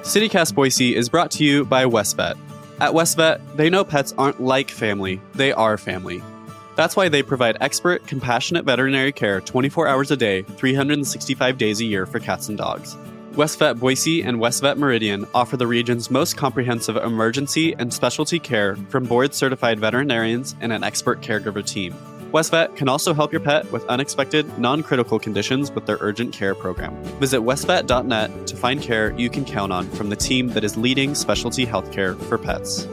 CityCast Boise is brought to you by WestVet. At WestVet, they know pets aren't like family, they are family. That's why they provide expert, compassionate veterinary care 24 hours a day, 365 days a year for cats and dogs. WestVet Boise and WestVet Meridian offer the region's most comprehensive emergency and specialty care from board-certified veterinarians and an expert caregiver team. WestVet can also help your pet with unexpected, non-critical conditions with their urgent care program. Visit westvet.net to find care you can count on from the team that is leading specialty healthcare for pets.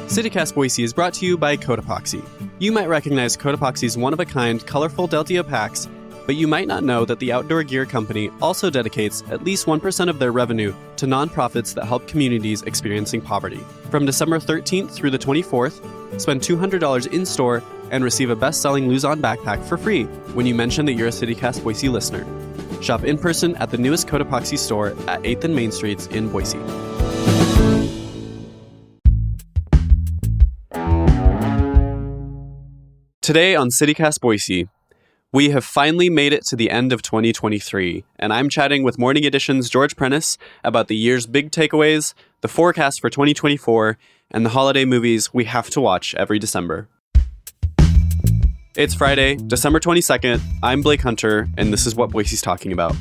CityCast Boise is brought to you by Code Epoxy. You might recognize Code Epoxy's one-of-a-kind, colorful Deltio packs, but you might not know that the outdoor gear company also dedicates at least 1% of their revenue to nonprofits that help communities experiencing poverty. From December 13th through the 24th, spend $200 in-store and receive a best-selling Luzon backpack for free when you mention that you're a CityCast Boise listener. Shop in person at the newest Code Epoxy store at 8th and Main Streets in Boise. Today on CityCast Boise, we have finally made it to the end of 2023, and I'm chatting with Morning Edition's George Prentice about the year's big takeaways, the forecast for 2024, and the holiday movies we have to watch every December. It's Friday, December 22nd. I'm Blake Hunter, and this is what Boise's talking about.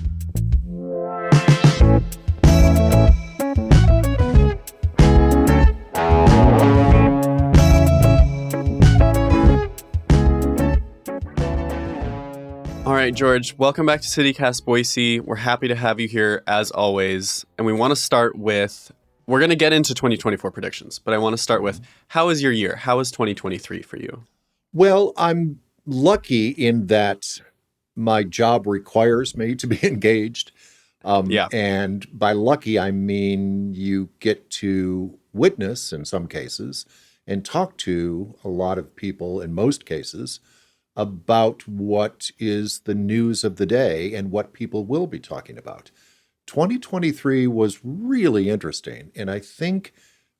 All right, George, welcome back to CityCast Boise. We're happy to have you here as always. And we want to start with, we're going to get into 2024 predictions, but I want to start with, how is your year? How is 2023 for you? Well, I'm lucky in that my job requires me to be engaged. And by lucky, I mean you get to witness, in some cases, and talk to a lot of people, in most cases, about what is the news of the day and what people will be talking about. 2023 was really interesting, and I think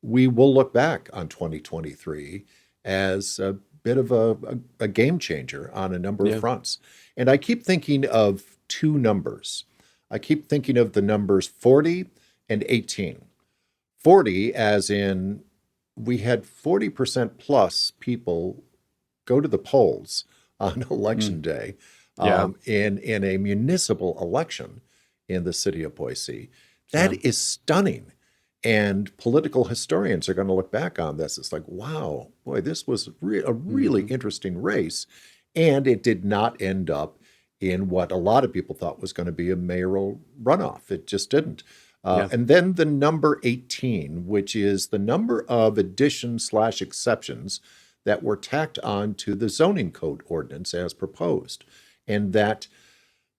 we will look back on 2023 as a bit of a game changer on a number of fronts. And I keep thinking of two numbers. I keep thinking of the numbers 40 and 18. 40 as in we had 40% plus people go to the polls on election day in a municipal election in the city of Boise. That is stunning. And political historians are going to look back on this. It's like, wow, boy, this was a really interesting race. And it did not end up in what a lot of people thought was going to be a mayoral runoff. It just didn't. And then the number 18, which is the number of additions/exceptions that were tacked on to the zoning code ordinance as proposed. And that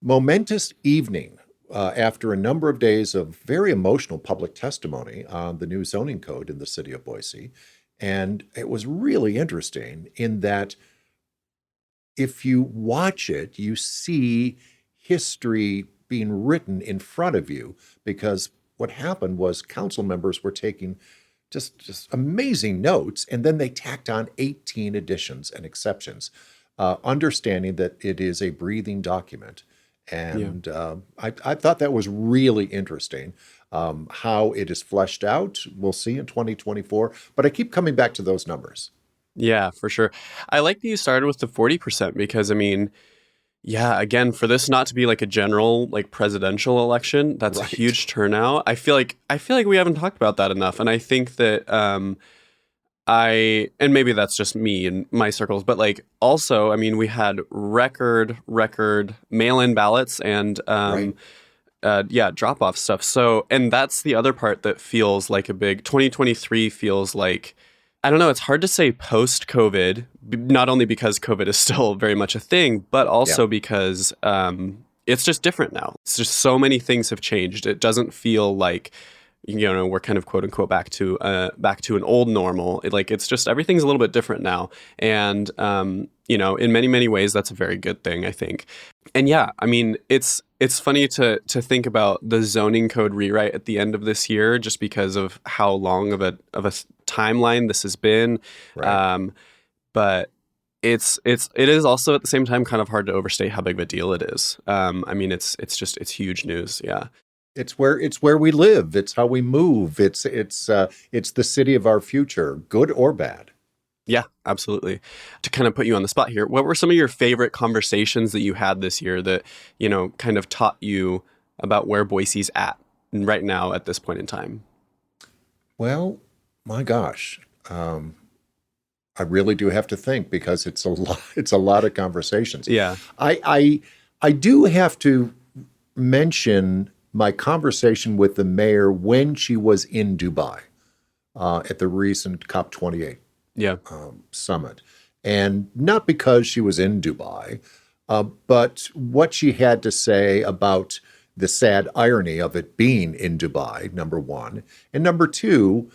momentous evening, after a number of days of very emotional public testimony on the new zoning code in the city of Boise, and it was really interesting in that if you watch it, you see history being written in front of you, because what happened was council members were taking just amazing notes, and then they tacked on 18 additions and exceptions, understanding that it is a breathing document. And I thought that was really interesting. How it is fleshed out, we'll see in 2024. But I keep coming back to those numbers. Yeah, for sure. I like that you started with the 40% because, I mean, again, for this not to be like a general like presidential election, that's a huge turnout. I feel like we haven't talked about that enough, and I think that and maybe that's just me and my circles, but like also, I mean, we had record mail-in ballots and drop-off stuff. So, and that's the other part that feels like a big 2023 feels like, I don't know, it's hard to say post-COVID, not only because COVID is still very much a thing, but also because it's just different now. It's just so many things have changed. It doesn't feel like, we're kind of quote unquote back to an old normal. It's just everything's a little bit different now. And, in many, many ways, that's a very good thing, I think. And I mean, it's funny to think about the zoning code rewrite at the end of this year, just because of how long of a timeline this has been. Right. But it is also at the same time kind of hard to overstate how big of a deal it is. I mean, it's huge news. Yeah. It's where we live. It's how we move. It's the city of our future, good or bad. Yeah, absolutely. To kind of put you on the spot here, what were some of your favorite conversations that you had this year that, kind of taught you about where Boise's at right now at this point in time? Well, my gosh, I really do have to think because it's a lot. It's a lot of conversations. Yeah. I do have to mention my conversation with the mayor when she was in Dubai at the recent COP28 summit. And not because she was in Dubai, but what she had to say about the sad irony of it being in Dubai, number one. And number two,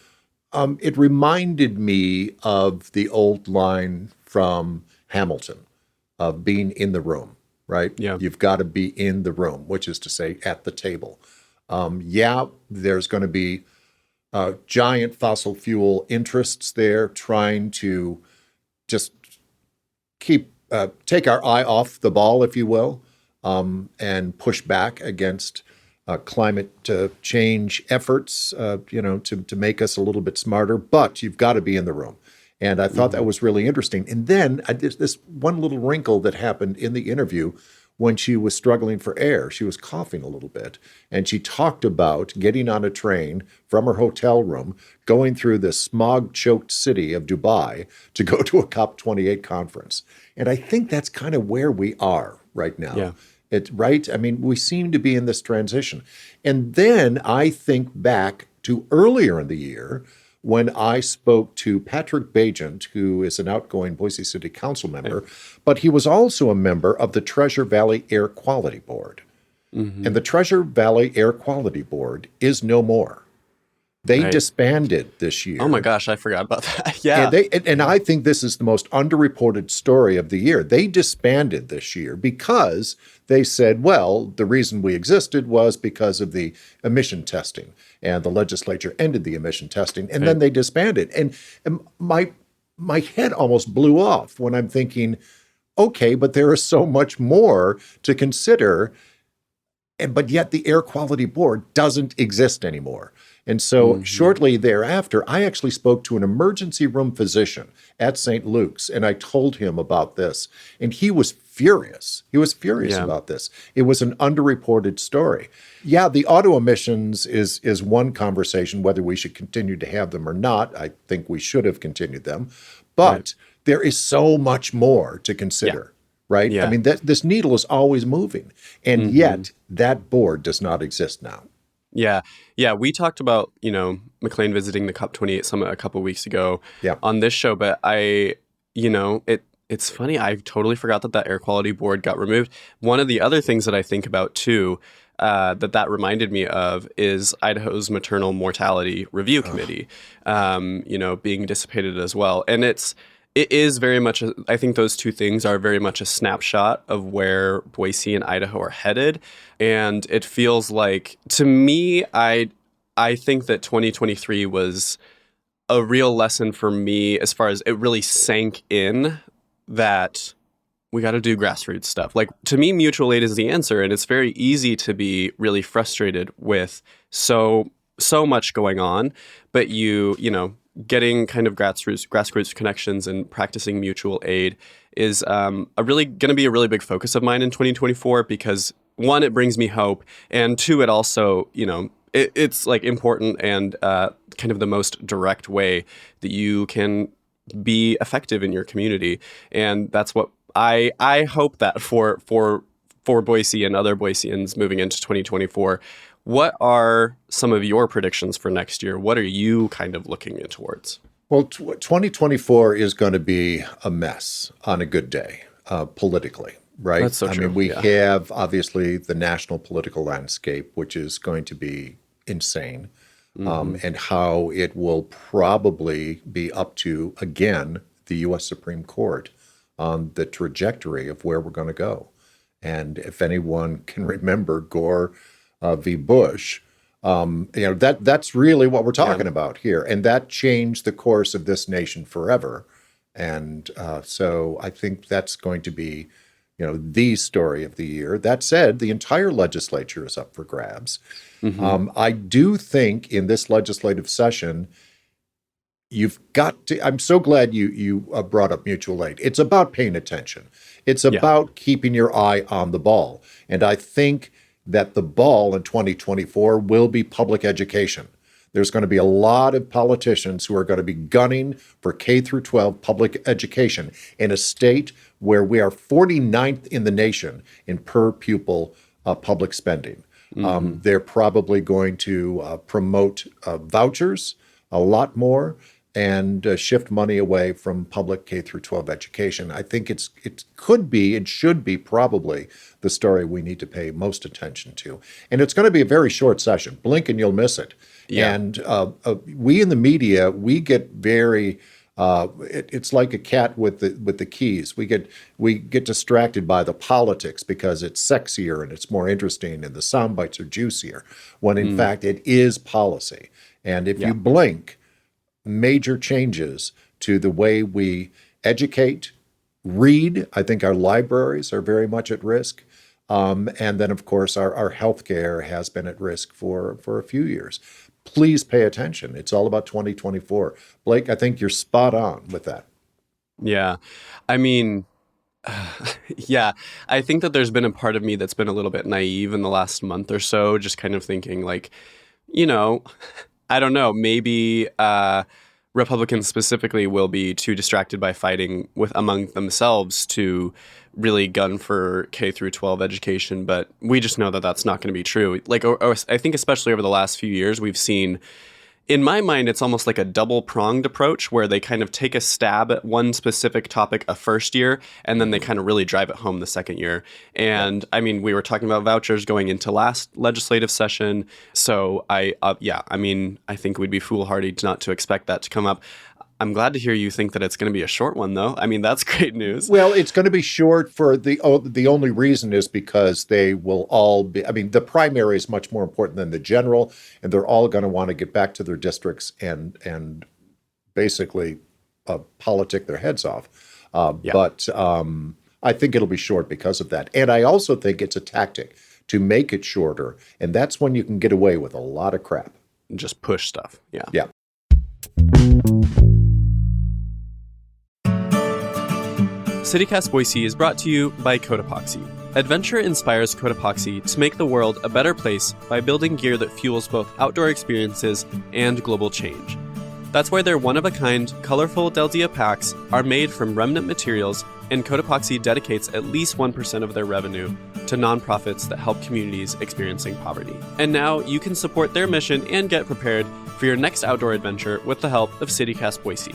it reminded me of the old line from Hamilton of being in the room, right? Yeah. You've got to be in the room, which is to say at the table. There's going to be giant fossil fuel interests there trying to just take our eye off the ball, if you will, and push back against climate change efforts, to make us a little bit smarter. But you've got to be in the room. And I thought that was really interesting. And then this one little wrinkle that happened in the interview when she was struggling for air. She was coughing a little bit. And she talked about getting on a train from her hotel room, going through the smog-choked city of Dubai to go to a COP28 conference. And I think that's kind of where we are right now. Yeah. Right? I mean, we seem to be in this transition. And then I think back to earlier in the year when I spoke to Patrick Bagent, who is an outgoing Boise City Council member, but he was also a member of the Treasure Valley Air Quality Board. Mm-hmm. And the Treasure Valley Air Quality Board is no more. They disbanded this year. Oh my gosh, I forgot about that. Yeah. And I think this is the most underreported story of the year. They disbanded this year because they said, well, the reason we existed was because of the emission testing. And the legislature ended the emission testing, and then they disbanded. And my head almost blew off when I'm thinking, okay, but there is so much more to consider. But yet the Air Quality Board doesn't exist anymore. And so shortly thereafter, I actually spoke to an emergency room physician at St. Luke's, and I told him about this. And he was furious. He was furious about this. It was an underreported story. Yeah, the auto emissions is one conversation, whether we should continue to have them or not. I think we should have continued them. But there is so much more to consider. Right? Yeah. I mean, this needle is always moving. And yet that board does not exist now. Yeah. Yeah. We talked about, McLean visiting the COP28 summit a couple of weeks ago on this show. But it's funny. I totally forgot that Air Quality Board got removed. One of the other things that I think about, too, that reminded me of is Idaho's Maternal Mortality Review Committee, being dissipated as well. And it is very much, I think those two things are very much a snapshot of where Boise and Idaho are headed. And it feels like, to me, I think that 2023 was a real lesson for me as far as it really sank in that we got to do grassroots stuff. Like, to me, mutual aid is the answer. And it's very easy to be really frustrated with so much going on. But getting kind of grassroots connections and practicing mutual aid is going to be a really big focus of mine in 2024 because, one, it brings me hope, and two, it also, it's like important and kind of the most direct way that you can be effective in your community. And that's what I hope that for Boise and other Boiseans moving into 2024. What are some of your predictions for next year? What are you kind of looking towards? Well, 2024 is going to be a mess on a good day, politically, right? That's so true. I mean, we have obviously the national political landscape, which is going to be insane, and how it will probably be up to, again, the U.S. Supreme Court on the trajectory of where we're going to go. And if anyone can remember Gore v. Bush, that's really what we're talking about here. And that changed the course of this nation forever. And so I think that's going to be the story of the year. That said, the entire legislature is up for grabs. I do think in this legislative session, you've got to, I'm so glad you brought up mutual aid. It's about paying attention. It's about keeping your eye on the ball. And I think that the ball in 2024 will be public education. There's going to be a lot of politicians who are going to be gunning for K through 12 public education in a state where we are 49th in the nation in per pupil public spending. They're probably going to promote vouchers a lot more and shift money away from public K through 12 education. I think it could be, it should be probably the story we need to pay most attention to. And it's going to be a very short session. Blink and you'll miss it. Yeah. And we in the media, we get very, it's like a cat with the keys. We get distracted by the politics because it's sexier and it's more interesting and the sound bites are juicier, when in fact it is policy. And if you blink, major changes to the way we educate, read. I think our libraries are very much at risk. And then, of course, our healthcare has been at risk for a few years. Please pay attention. It's all about 2024. Blake, I think you're spot on with that. Yeah. I mean, I think that there's been a part of me that's been a little bit naive in the last month or so, just kind of thinking like, I don't know, maybe Republicans specifically will be too distracted by fighting among themselves to really gun for K through 12 education. But we just know that that's not going to be true. Like, I think especially over the last few years, we've seen, in my mind, it's almost like a double-pronged approach where they kind of take a stab at one specific topic a first year, and then they kind of really drive it home the second year. And I mean, we were talking about vouchers going into last legislative session. So I think we'd be foolhardy not to expect that to come up. I'm glad to hear you think that it's going to be a short one, though. I mean, that's great news. Well, it's going to be short for the only reason is because they will all be, the primary is much more important than the general, and they're all going to want to get back to their districts and basically politic their heads off. But I think it'll be short because of that. And I also think it's a tactic to make it shorter, and that's when you can get away with a lot of crap. Just push stuff. Yeah. Yeah. CityCast Boise is brought to you by Cotopaxi. Adventure inspires Cotopaxi to make the world a better place by building gear that fuels both outdoor experiences and global change. That's why their one-of-a-kind, colorful Deldia packs are made from remnant materials, and Cotopaxi dedicates at least 1% of their revenue to nonprofits that help communities experiencing poverty. And now you can support their mission and get prepared for your next outdoor adventure with the help of CityCast Boise.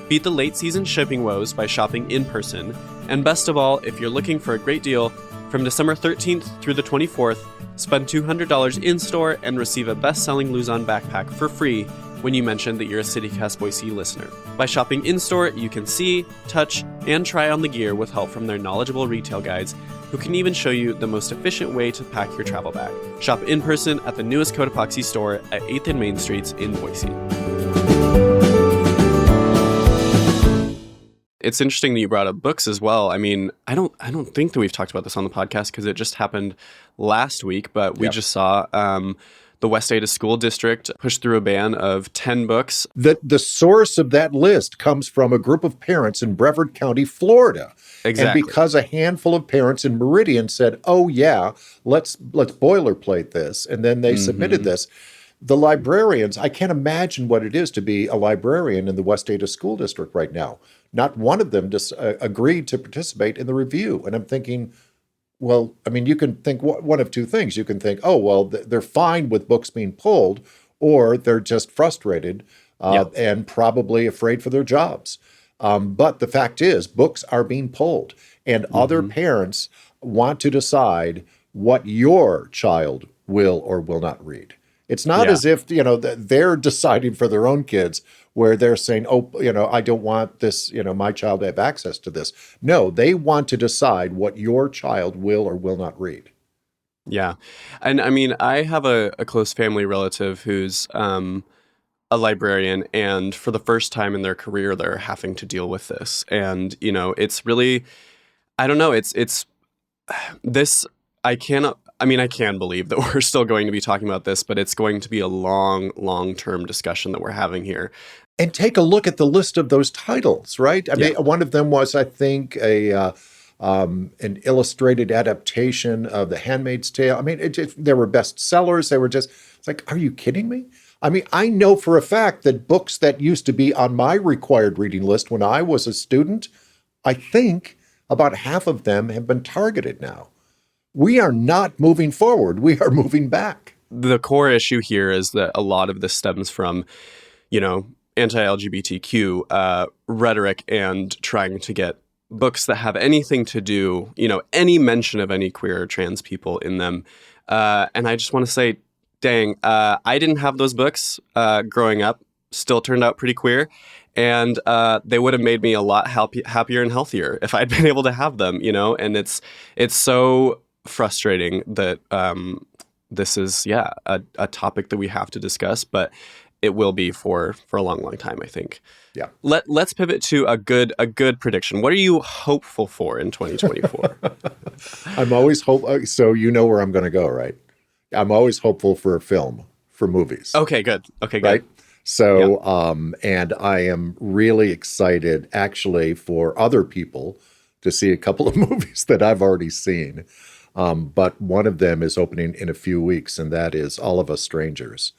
Beat the late season shipping woes by shopping in person. And best of all, if you're looking for a great deal, from December 13th through the 24th, spend $200 in-store and receive a best-selling Luzon backpack for free when you mention that you're a CityCast Boise listener. By shopping in-store, you can see, touch, and try on the gear with help from their knowledgeable retail guides, who can even show you the most efficient way to pack your travel bag. Shop in person at the newest Cotopaxi store at 8th and Main Streets in Boise. It's interesting that you brought up books as well. I mean, I don't think that we've talked about this on the podcast because it just happened last week, but we just saw the West Ada School District push through a ban of 10 books. The source of that list comes from a group of parents in Brevard County, Florida. Exactly. And because a handful of parents in Meridian said, "Oh yeah, let's boilerplate this," and then they submitted this. The librarians, I can't imagine what it is to be a librarian in the West Ada School District right now. Not one of them just agreed to participate in the review. And I'm thinking, well, I mean, you can think one of two things. You can think, oh, well, they're fine with books being pulled, or they're just frustrated and probably afraid for their jobs. But the fact is, books are being pulled, and other parents want to decide what your child will or will not read. It's not as if, they're deciding for their own kids where they're saying, oh, I don't want this, my child to have access to this. No, they want to decide what your child will or will not read. Yeah. And I mean, I have a close family relative who's a librarian, and for the first time in their career, they're having to deal with this. And, it's really, I don't know. It's this. I cannot. I mean, I can believe that we're still going to be talking about this, but it's going to be a long-term discussion that we're having here. And take a look at the list of those titles, right? I mean, one of them was, I think, an illustrated adaptation of The Handmaid's Tale. I mean, there were bestsellers. They were just, it's like, are you kidding me? I mean, I know for a fact that books that used to be on my required reading list when I was a student, I think about half of them have been targeted now. We are not moving forward. We are moving back. The core issue here is that a lot of this stems from, anti-LGBTQ rhetoric and trying to get books that have anything to do, any mention of any queer or trans people in them. And I just want to say, dang, I didn't have those books growing up, still turned out pretty queer. And they would have made me a lot happier and healthier if I'd been able to have them, and it's so frustrating that this is a topic that we have to discuss, but it will be for a long time, I think. Yeah. Let's pivot to a good prediction. What are you hopeful for in 2024? I'm always so you know where I'm going to go, right? I'm always hopeful for a film, for movies. Okay, good. Right? So, and I am really excited actually for other people to see a couple of movies that I've already seen. But one of them is opening in a few weeks, and that is All of Us Strangers.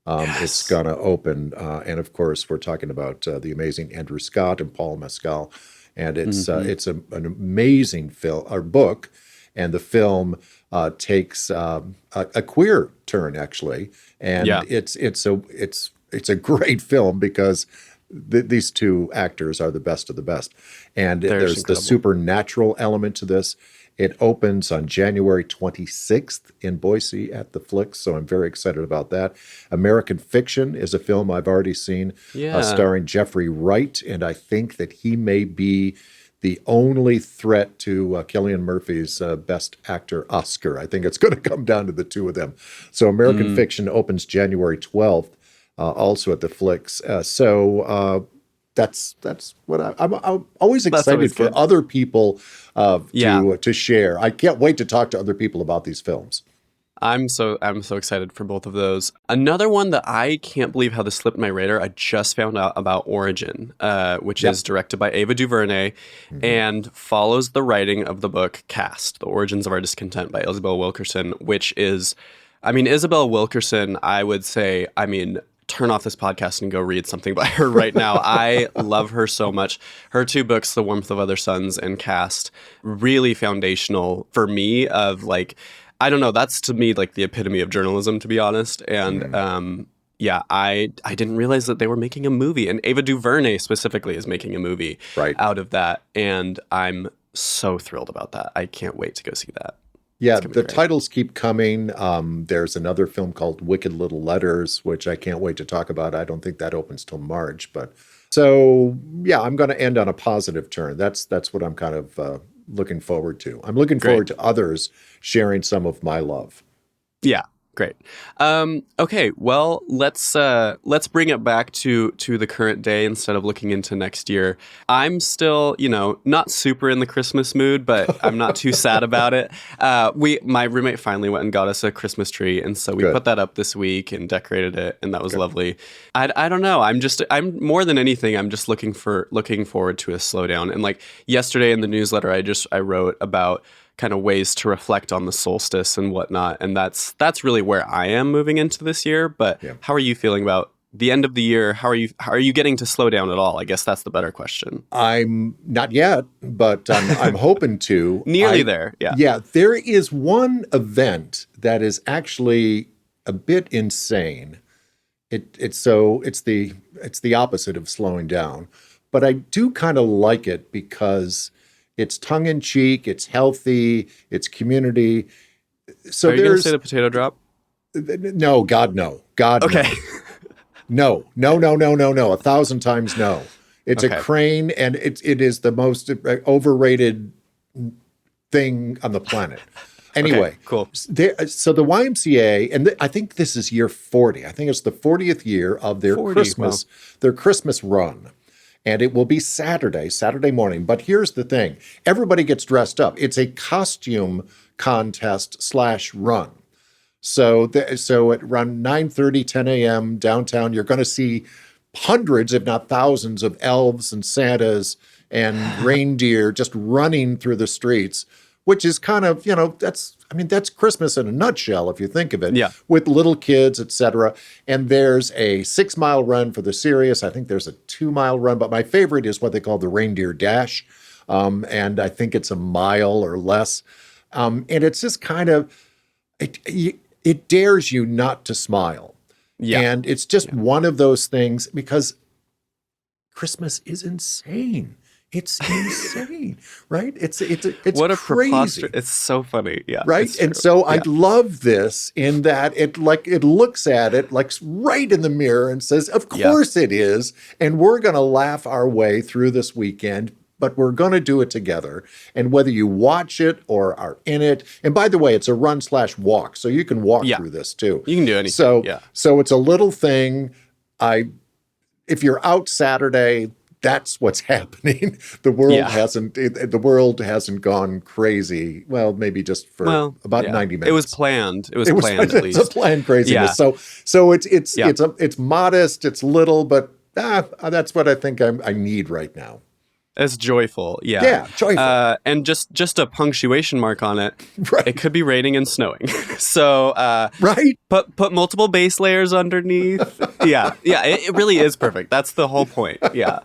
Yes. It's going to open. And of course, we're talking about the amazing Andrew Scott and Paul Mescal. And it's an amazing film or book. And the film takes a queer turn, actually. And it's a great film because these two actors are the best of the best. And there's incredible. The supernatural element to this. It opens on January 26th in Boise at the Flicks, so I'm very excited about that. American Fiction is a film I've already seen, starring Jeffrey Wright, and I think that he may be the only threat to Cillian Murphy's Best Actor Oscar. I think it's going to come down to the two of them. So American Fiction opens January 12th, also at the Flicks. That's what I'm always excited for other people to share. I can't wait to talk to other people about these films. I'm so excited for both of those. Another one that I can't believe how this slipped my radar. I just found out about Origin, which is directed by Ava DuVernay and follows the writing of the book Caste: The Origins of Our Discontent by Isabel Wilkerson, which is, Isabel Wilkerson, I would say, turn off this podcast and go read something by her right now. I love her so much. Her two books, The Warmth of Other Suns and Caste, really foundational for me of I don't know, that's to me the epitome of journalism, to be honest. And I didn't realize that they were making a movie. And Ava DuVernay specifically is making a movie out of that. And I'm so thrilled about that. I can't wait to go see that. Yeah, the titles keep coming. There's another film called Wicked Little Letters, which I can't wait to talk about. I don't think that opens till March. But so, I'm going to end on a positive turn. That's what I'm kind of looking forward to. I'm looking forward to others sharing some of my love. Yeah. Great. Okay, well, let's bring it back to the current day instead of looking into next year. I'm still, not super in the Christmas mood, but I'm not too sad about it. My roommate finally went and got us a Christmas tree, and so we put that up this week and decorated it, and that was lovely. I don't know. I'm more than anything, I'm just looking forward to a slowdown. And yesterday in the newsletter, I wrote about kind of ways to reflect on the solstice and whatnot. And that's really where I am moving into this year. But how are you feeling about the end of the year? How are you getting to slow down at all? I guess that's the better question. I'm not yet, but I'm hoping to. Nearly there. Yeah. Yeah. There is one event that is actually a bit insane. It's the opposite of slowing down, but I do kind of like it because it's tongue-in-cheek, it's healthy, it's community. So are you going to say the potato drop? No, God, no. God, okay. No. No. 1,000 times no. It's a crane, and it is the most overrated thing on the planet. Anyway, cool. So the YMCA, and I think this is year 40. I think it's the 40th year of their Christmas run. And it will be Saturday morning. But here's the thing. Everybody gets dressed up. It's a costume contest / run. So at around 9:30, 10 a.m. downtown, you're going to see hundreds, if not thousands, of elves and Santas and reindeer just running through the streets, which is kind of, that's Christmas in a nutshell, if you think of it, with little kids, etc. And there's a 6-mile run for the serious. I think there's a 2-mile run, but my favorite is what they call the Reindeer Dash. And I think it's a mile or less. And it's just kind of, it dares you not to smile. Yeah. And it's just one of those things because Christmas is insane. It's insane, right? It's what a crazy. It's so funny, yeah. Right, and so I love this in that it looks at it like right in the mirror and says, "Of course it is," and we're going to laugh our way through this weekend. But we're going to do it together. And whether you watch it or are in it, and by the way, it's a run / walk, so you can walk through this too. You can do anything. So it's a little thing. If you're out Saturday, that's what's happening. The world hasn't gone crazy. Well, maybe just for about 90 minutes. It was planned. It was planned at least. It's a planned craziness. Yeah. So it's modest. It's little, but that's what I think I need right now. It's joyful, yeah. Yeah, joyful. And just a punctuation mark on it. Right. It could be raining and snowing. So, right. Put multiple base layers underneath. Yeah. It really is perfect. That's the whole point. Yeah,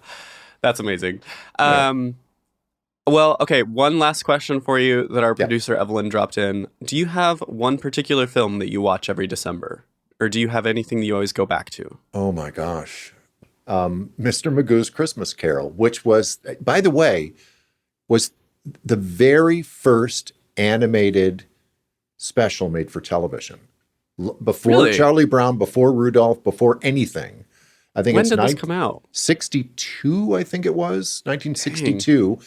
that's amazing. Well, okay. One last question for you that our producer Evelyn dropped in. Do you have one particular film that you watch every December, or do you have anything that you always go back to? Oh my gosh. Mr. Magoo's Christmas Carol, which was, by the way, was the very first animated special made for television. Before Charlie Brown, before Rudolph, before anything. I think when did this come out? 62, I think it was, 1962.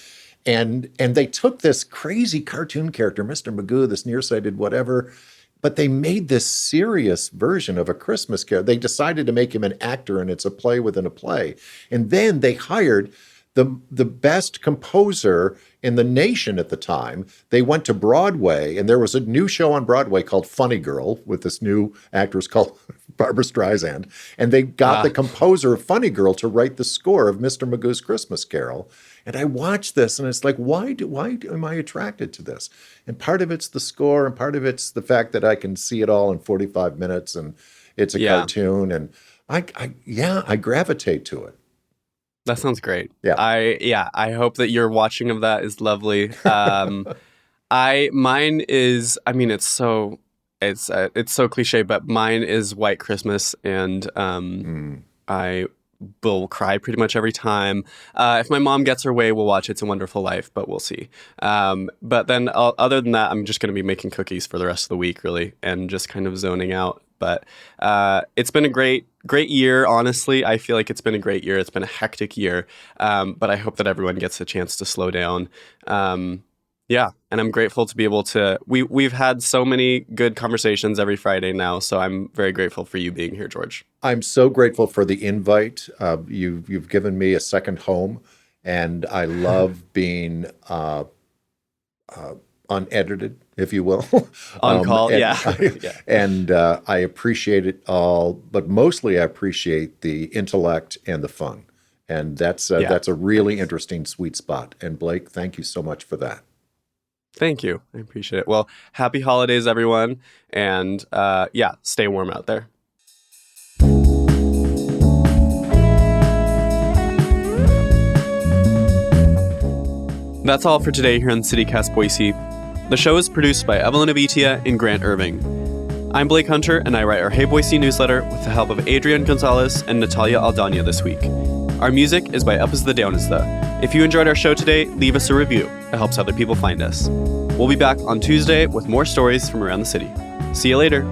Dang. And they took this crazy cartoon character, Mr. Magoo, this nearsighted whatever, but they made this serious version of A Christmas Carol. They decided to make him an actor, and it's a play within a play. And then they hired the best composer in the nation at the time. They went to Broadway, and there was a new show on Broadway called Funny Girl with this new actress called Barbra Streisand. And they got the composer of Funny Girl to write the score of Mr. Magoo's Christmas Carol. And I watched this, and it's like, why am I attracted to this? And part of it's the score, and part of it's the fact that I can see it all in 45 minutes, and it's a cartoon, and I gravitate to it. That sounds great. Yeah. I hope that your watching of that is lovely. Mine is, I mean, it's so cliche, but mine is White Christmas, and I will cry pretty much every time. If my mom gets her way, we'll watch It's a Wonderful Life, but we'll see. But then other than that, I'm just going to be making cookies for the rest of the week, really, and just kind of zoning out. But it's been a great year, honestly. I feel like it's been a great year. It's been a hectic year. But I hope that everyone gets a chance to slow down. And I'm grateful to be able to... We've had so many good conversations every Friday now, so I'm very grateful for you being here, George. I'm so grateful for the invite. You've given me a second home, and I love being unedited, if you will. On call, And I appreciate it all, but mostly I appreciate the intellect and the fun. And that's a really interesting sweet spot. And Blake, thank you so much for that. Thank you. I appreciate it. Well, happy holidays, everyone. And stay warm out there. That's all for today here on CityCast Boise. The show is produced by Evelyn Avitia and Grant Irving. I'm Blake Hunter, and I write our Hey Boise newsletter with the help of Adrian Gonzalez and Natalia Aldana this week. Our music is by Up As The Down Is The. If you enjoyed our show today, leave us a review. It helps other people find us. We'll be back on Tuesday with more stories from around the city. See you later.